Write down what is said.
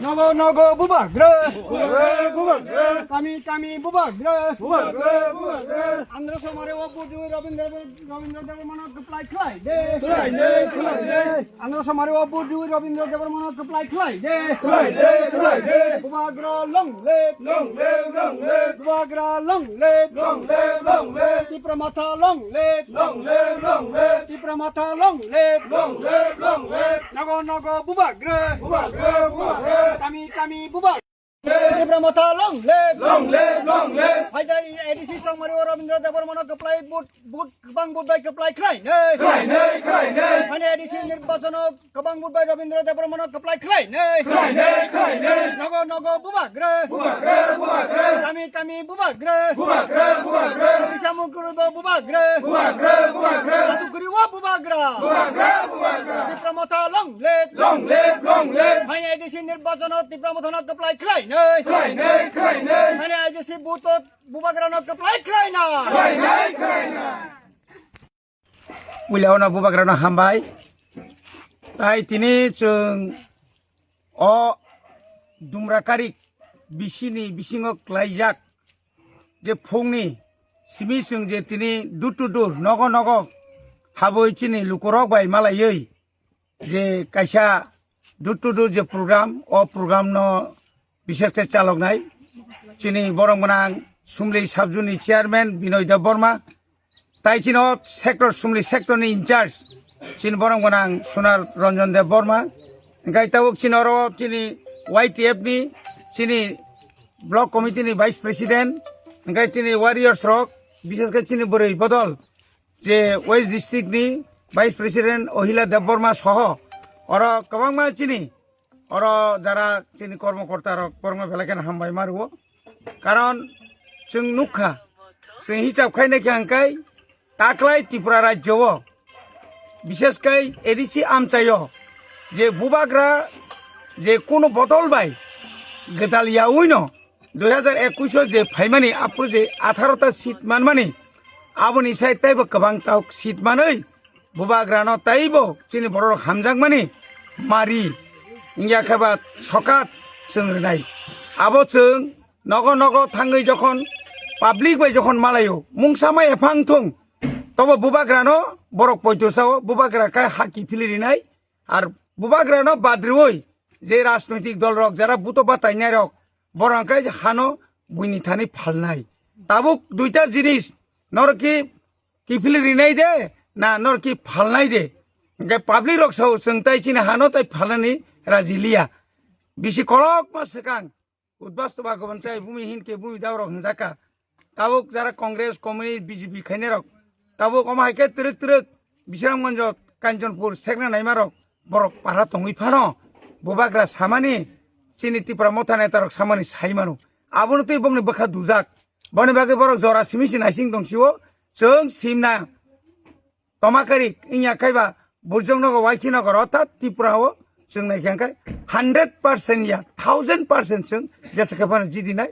নগো নগো বুবাগ্রে কামি কামি বুবাগ্রে আন্ধ্র সমারে অপুজু রবীন্দ্র দেব মনক প্লাই খাই দে আন্ধ্র সমারে অপুজু রবীন্দ্র দেব মনক প্লাই খাই দে বুবাগ্র লং লে বুবাগ্রা লং লে চিপ্রা মাথা লং লে চিপ্রা মাথা লং লে নগো নগো বুবাগ্রে Kami kami bubar. Ibra mata long leg. Haida edisi tong mari Rabindra Debar Mono apply boot kabang boot by apply klein. Hani edisi nirbachon kabang boot by Rabindra Debar Mono apply klein. Nogo bubagre. Kami bubagre. Isamukuru bubagre. Atukuri wa bubagra. Ibra mata long leg. Hani edisi nirbachon Ibra mata apply klein. Hani edisi butot bubagrano apply klein. Williana bubagrano hambai. Tai tini chung o dumrakarik bisini bisingok laijak je phongni simi chung je tini dutudur nogo haboi chini lukorok bai malayoi je kaisa dutudur je program o program no বিশেষ চালক নাই চিনি বরংগনাং সুমলি সাবজুনি chairman বিনয় দেব বর্মা তাই চিন sector সুমলি সেক্টরনি in charge চিন বরংগনাং সোনার রঞ্জন দেব বর্মা গাই তাবুক চিন or চিনি ওয়াইটিএফ নি চিনি ব্লক কমিটিনি ভাইস প্রেসিডেন্ট গাই তিনি ওয়ারিয়র্স রক বিশেষ করে চিনি বরই বদল যে ওয়েস্ট ডিস্ট্রিক্টনি ভাইস প্রেসিডেন্ট অহিলা দেব বর্মা সহ অর কবাংমা চিনি और जरा चिनी कर्मकर्ता कर्म बेलाकेन हामबाय मारुओ कारण जों नुखा जों हिसाब खायनाय हांकाय दाख्लाय त्रिपुरा राज्योआव बिसेसकै एडिसि आमचायो जे बुबाग्रा जे कोनो बदल बाय गदालिया उइनो 2021 जे फाइमानि आपुर जे 18टा सीट मानमानि आबोनि साइड ताइबो गोबां ताव सीट मानै बुबाग्रानो ताइबो चिनि बर' हामजांमानि मारि इंजा खाबा सकात जों रोनाय आबो जों नगो थाङै जखन पाब्लिक बाय जखन मालायो मुंसामा एफां थुं तबो बुबाग्रानो बरक पयतोसाव बुबाग्राखाय हाकी फिलिरिनाय आर बुबाग्रानो बाद्रिवै जे राजनैतिक दल रक जारा बुतो बातायनाय रक बरंखाय हानो बुइनि थानि फालनाय ताबुक दुइटा जिनिस नरकि कि फिलिरिनाय दे ना नरकि फालनाय दे गे पाब्लिक रक साव जों ताइ चिनि हानो ताइ फालनानि राजिलिया बिसि कलक मा सेकां उद्बास्त भागवन चाय भूमिहीन के भूमि दावरक हंजाका ताबुक जारा कांग्रेस कम्युनिस्ट बीजेपी खायने रक ताबुक अमायके तुरुक बिसरामगंज कांचनपुर सेगना नायमारक बरक पारा तंगै फानो बुबाग्रा सामानि चिनि त्रिपुरा मथा नेतारक सामानि साइमानु आबोनो तै बंनि बखा दुजाक बनि बागे बरक जरा सिमिसि नायसिं दंसिओ जों सिमना तमाकारिक इया खायबा बुरजंनगर वाइकिनगर अर्थात त्रिपुराओ जों नायखांखाय 100% या 1000% जों जेसेखाफान जिदिनाय